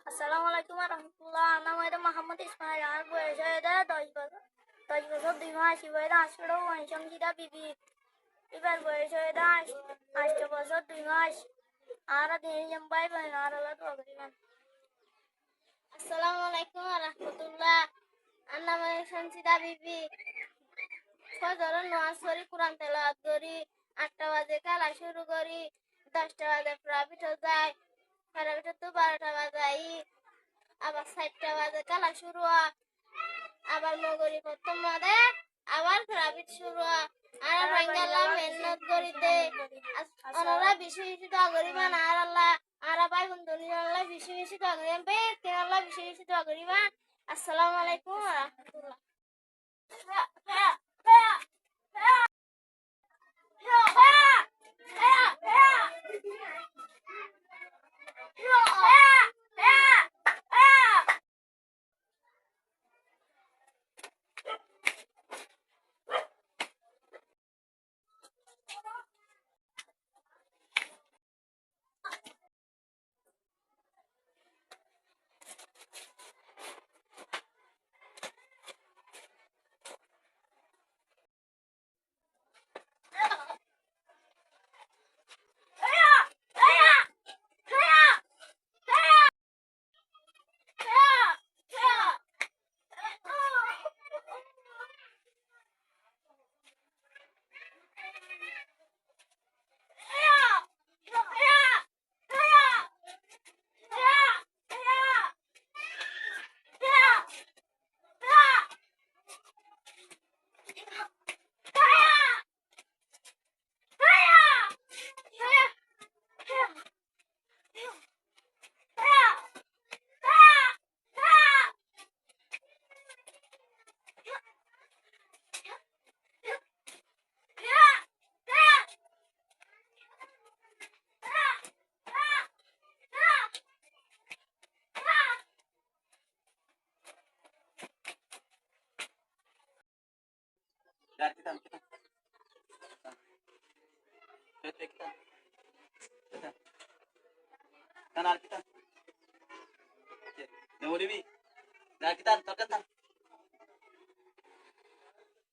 আসসালামু আলাইকুম রহমতুল্লাহ। নাম এটা মোহাম্মদ ইসমাইল। আমার বয়স এটা 10 বছর। 10 বছর 2 মাস। এটা আসলে সংসিদা বিবি। এবার বয়স এটা 8 বছর 2 মাস। আর দিন ভাই বোন আর আল্লাহ দোয়া করিবেন। আসসালামু আলাইকুম রহমতুল্লাহ। আমার নাম সংসিদা বিবি। ফজরের নামাজ পড়ি, কোরআন তেলাওয়াত করি, 8টা বাজে খেলা শুরু করি, 10টা বাজে প্রাইভেট যায়, প্রাইভেট তো 12টা বাজাই, আবার 4টা বাজে খেলা শুরু হয়, আবার মগরি প্রথম মাদে আবার প্রাইভেট শুরু হয়। আর বাঙ্গালা মেহনত করিতে ওনারা বেশি বেশি দোয়া করিবেন। আর আল্লাহ আর ভাই বন্ধু আল্লাহ বেশি বেশি দোয়া করিবেন, আল্লাহ বেশি বেশি দোয়া করিবেন। আসসালামু আলাইকুম ওয়া রাহমাতুল্লাহ।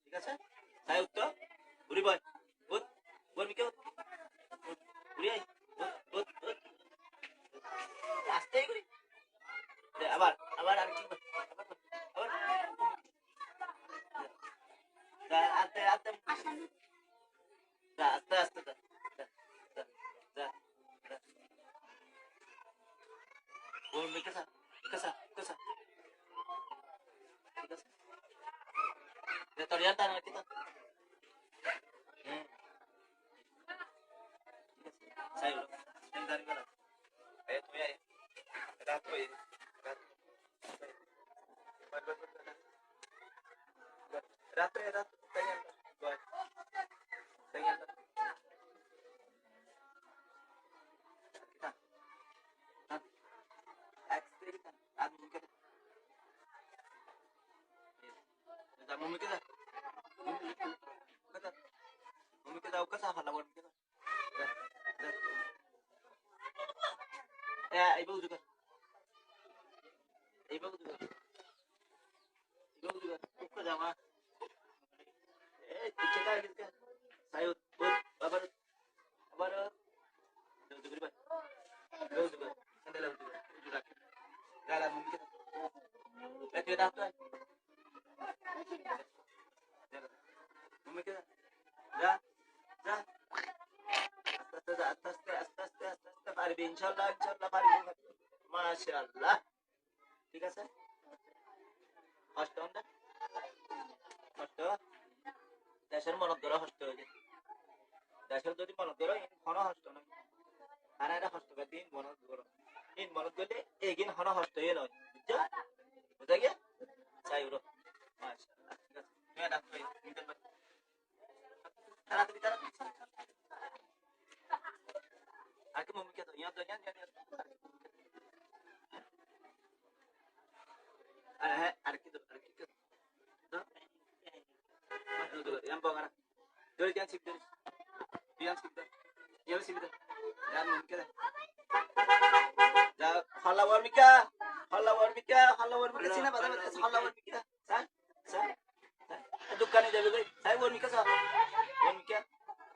ঠিক আছে তাই উত্তর ঘুরি বয় উঠ বলবি কেউ ঘুরি আই আসতেই ঘুরি আবার আবার আর কি আবার আস্তে আস্তে আস্তে আস্তে বলবি কেসা কেসা কেসা ঠিক আছে তোর ইয়ার না kita saya udah dari mana ayo tuh ya ada apa ya ratu ya ratu tanya buat tanya kita eksperimen anu mungkin kita mau mikir kita mau mikir tahu kesah lawan kita ya ibu juga ke sama cek aja gitu kan sayur babar babar udah gede banget juga sandal juga jalan mungkin dia dah tuh mungkin ya ya আস্তে পারবি ইনশাআল্লাহ পারবি মাশাআল্লাহ ঠিক আছে কষ্ট হবে কষ্ট দেশের মনত ধরা কষ্ট হয়ে দেশের যদি মনত ধরো কোনো কষ্ট নয় আর এটা কষ্ট করতে মনত ধরো মনত ধরলে এগিন কোনো কষ্ট হয়ে নয় বুঝছো বুঝা গিয়া চাই উড়ো মাশাআল্লাহ ঠিক আছে তুমি ডাক্তার নিতেন তাড়াতাড়ি Aku mau mikir tuh, nyata. Ada gitu. Tuh, yang bawa anak. Dulu jangan sih, jangan sih, jangan mungkin. Dah, kalau mau mikir. হল্লা ওয়ার্মিকা চিনা বাদা বাদা হল্লা ওয়ার্মিকা স্যার স্যার দোকানে যাবে কই সাই ওয়ার্মিকা স্যার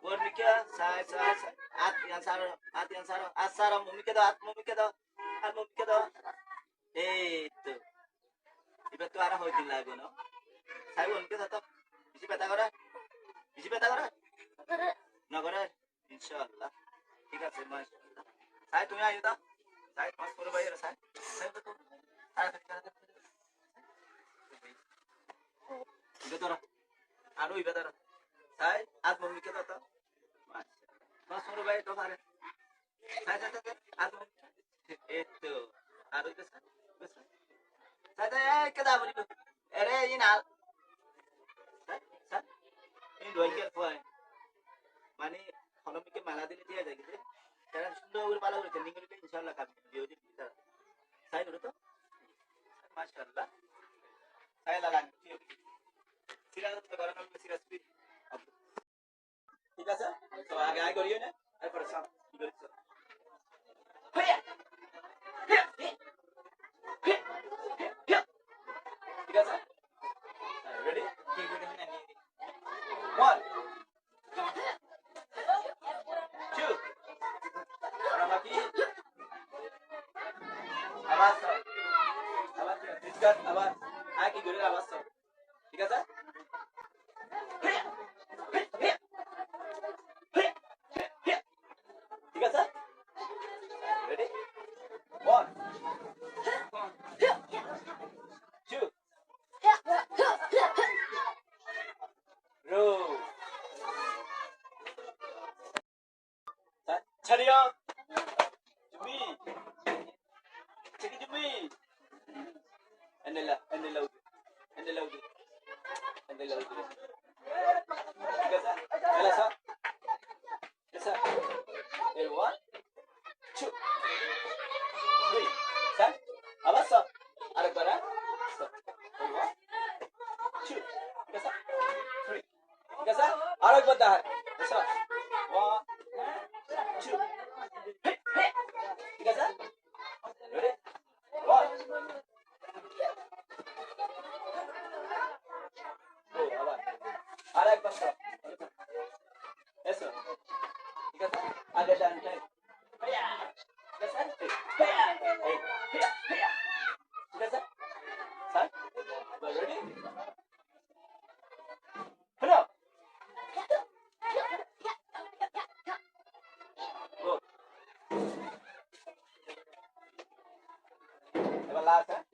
ওয়ার্মিকা সাই সাই সাই আতিয়ান স্যার আসার মুমিকা দাও মুমিকা দাও আর মুমিকা দাও এই তো এবার তো আর হইতে লাগবে না সাই ওয়ার্মিকা দাও বেশি ব্যথা করে না করে ইনশাআল্লাহ ঠিক আছে মাশাআল্লাহ সাই তুমি আইও তো সাই পাস করে বাইরে সাই সাই তো বেতরা আরো বেতরা সাই আজ মম্মি কে দাও মাশাআল্লাহ পাস করে বাইরে তো পারে সাই সাই আজ এই তো আরো কে সাই সাই সাই কে দাও বলি আরে ইনা সাই সাই ইন রোইকের ফয় মানে হলমিকে মালা দিলে দিয়া যায় কিন্তু তারা সুন্দর করে মালা করে ট্রেনিং করে ইনশাআল্লাহ কাজ দিও যে তারা সাই করে তো মাশাআল্লাহ সাই লাগান সিরা তো করানো সিরা স্পিড ঠিক আছে তো আগে আগে করিও না তারপর সব কি করিস ঠিক আছে রেডি কি করে না নিয়ে 1 2 Ramaki awas discuss awas aki gore awas ঠিক আছে ঠিক আছে রেডি 1 2 row 차려 준비 체기 준비 엔델라 엔델라우드 가자 엘라사 엘사 엘1 2 3 자 알았어 알았거라 엘1 2 가자 3 가자 알았거다 됐어 1 2 ঠিক আছে রেডি 1 ও আবার আরেকবার সব এসো ঠিক আছে আগে ডান টাইম হেয়া ঠিক আছে হেয়া হেয়া হেয়া ঠিক আছে স্যার রেডি হ্যালো go এবার লাস্ট